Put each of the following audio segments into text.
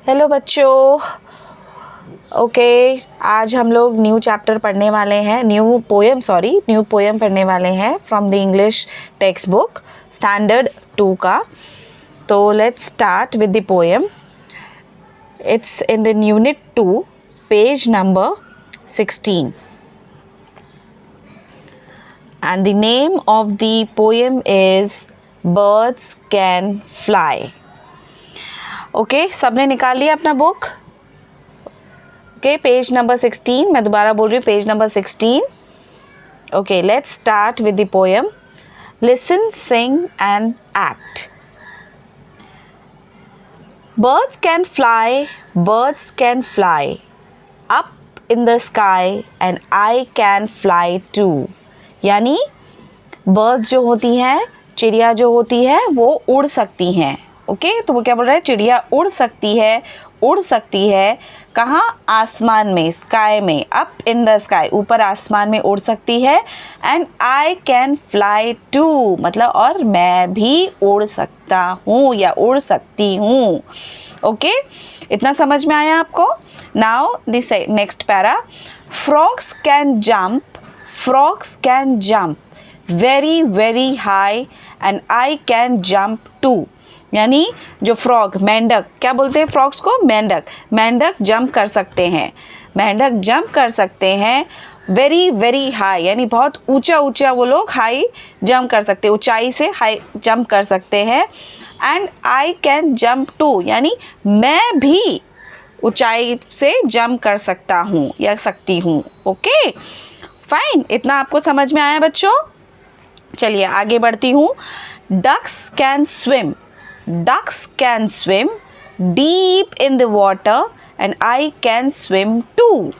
Hello बच्चों। आज हम लोग न्यू चैप्टर पढ़ने वाले हैं, न्यू पोएम पढ़ने वाले हैं from the English text book standard 2 का। तो let's start with the poem. It's in the unit 2, page number 16, and the name of the poem is Birds Can Fly. Okay, सबने निकाल लिया अपना बुक? ओके, पेज नंबर 16, मैं दोबारा बोल रही हूँ, page number 16. Okay, let's start with the poem. Listen, sing and act. Birds can fly, birds can fly up in the sky and I can fly too. यानी birds जो होती हैं, चिड़िया जो होती है, वो उड़ सकती हैं. ओके, तो वो क्या बोल रहा है? चिड़िया उड़ सकती है कहाँ? आसमान में, स्काई में. अप इन द स्काई, ऊपर आसमान में उड़ सकती है. And I can fly too, मतलब और मैं भी उड़ सकता हूँ या उड़ सकती हूँ. ओके, इतना समझ में आया आपको? Now this next para. Frogs can jump very very high and I can jump too. यानी जो फ्रॉग, मेंढक, क्या बोलते हैं फ्रॉग्स को? मेंढक जंप कर सकते हैं. वेरी वेरी हाई यानी बहुत ऊंचा वो लोग हाई जंप कर सकते हैं, ऊंचाई से हाई जंप कर सकते हैं. And I can jump too, यानी मैं भी ऊंचाई से जंप कर सकता हूँ या सकती हूँ. ओके फाइन, इतना आपको समझ में आया बच्चों? चलिए आगे बढ़ती हूँ. Ducks can swim deep in the water and I can swim too.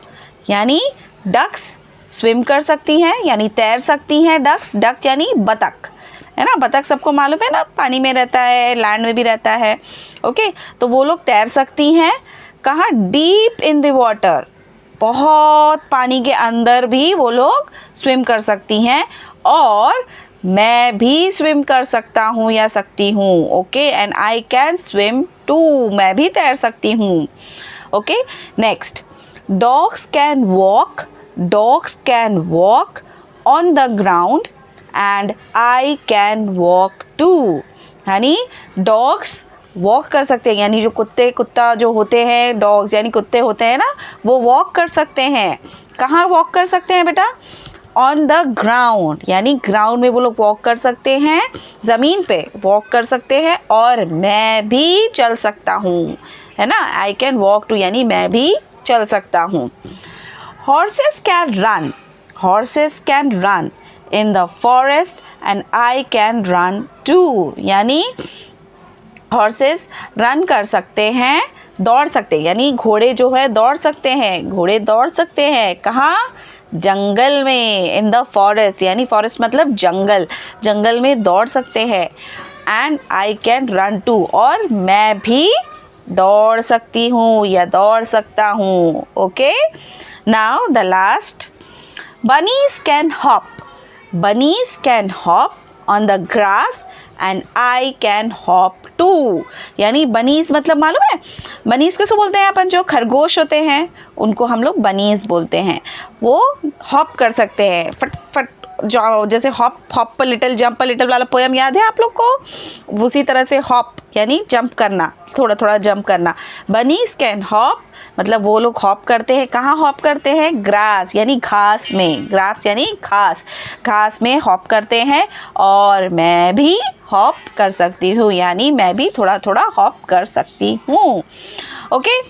यानी डक्स स्विम कर सकती हैं, यानी तैर सकती हैं. डक यानी बतख, है ना? बतख सबको मालूम है ना, पानी में रहता है, लैंड में भी रहता है. ओके, तो वो लोग तैर सकती हैं. कहाँ? डीप इन द वाटर, बहुत पानी के अंदर भी वो लोग स्विम कर सकती हैं. और मैं भी स्विम कर सकता हूँ या सकती हूँ. Okay, and I can swim too, मैं भी तैर सकती हूँ. Okay, next. Dogs can walk on the ground and I can walk too. यानी डॉग्स वॉक कर सकते हैं, यानी जो कुत्ता जो होते हैं, डॉग्स यानी कुत्ते होते हैं ना, वो वॉक कर सकते हैं. कहाँ वॉक कर सकते हैं बेटा? ऑन द ग्राउंड, यानी ग्राउंड में वो लोग वॉक कर सकते हैं, ज़मीन पे वॉक कर सकते हैं. और मैं भी चल सकता हूँ, है ना? आई कैन वॉक टू, यानी मैं भी चल सकता हूँ. Horses can run in the forest and I can run too. यानी हॉर्सेस रन कर सकते हैं, दौड़ सकते हैं, यानी घोड़े जो है दौड़ सकते हैं. कहाँ? जंगल में. इन द फॉरेस्ट, यानी फॉरेस्ट मतलब जंगल में दौड़ सकते हैं. And I can run too, और मैं भी दौड़ सकती हूँ या दौड़ सकता हूँ. Okay, now the last. Bunnies can hop on the grass and I can hop too. यानी बनीज मतलब मालूम है? बनीज किसको बोलते हैं अपन? जो खरगोश होते हैं उनको हम लोग बनीज बोलते हैं. वो हॉप कर सकते हैं, फट फट, जो जैसे हॉप लिटिल जंप लिटिल वाला पोएम याद है आप लोग को? उसी तरह से हॉप यानी जंप करना, थोड़ा थोड़ा जंप करना. बनीज कैन हॉप मतलब वो लोग हॉप करते हैं. कहाँ हॉप करते हैं? ग्रास यानी घास में. ग्रास यानी घास में हॉप करते हैं. और मैं भी हॉप कर सकती हूँ, यानी मैं भी थोड़ा थोड़ा हॉप कर सकती हूँ. ओके,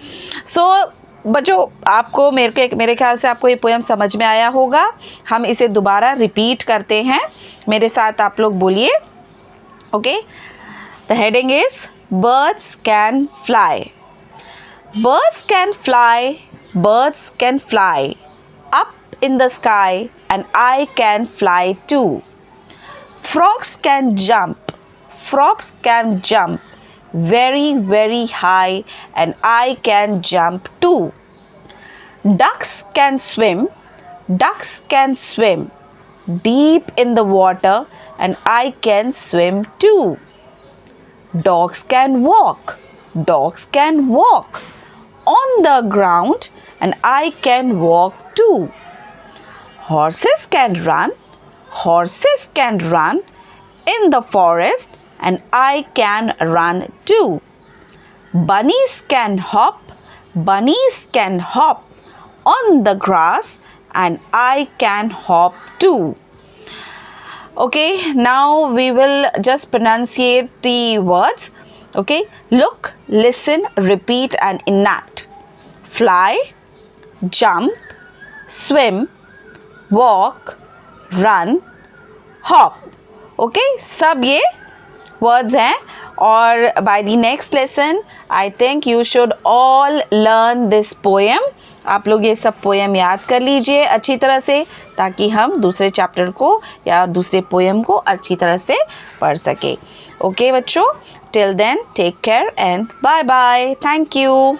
सो बच्चों, आपको मेरे ख्याल से आपको ये पोएम समझ में आया होगा. हम इसे दोबारा रिपीट करते हैं, मेरे साथ आप लोग बोलिए. Okay, the heading is birds can fly. Birds can fly up in the sky and I can fly too. Frogs can jump very very high and I can jump too. Ducks can swim deep in the water and I can swim too. Dogs can walk Dogs can walk on the ground and I can walk too. Horses can run. Horses can run in the forest and I can run too. Bunnies can hop. Bunnies can hop on the grass and I can hop too. Okay, now we will just pronunciate the words. Okay, look, listen, repeat and enact. Fly, jump, swim, walk, run, hop. Okay, सब ये words हैं और by the next lesson I think you should all learn this poem. आप लोग ये सब poem याद कर लीजिए अच्छी तरह से ताकि हम दूसरे चैप्टर को या दूसरे पोएम को अच्छी तरह से पढ़ सके. ओके बच्चों, till then take care and bye bye. Thank you.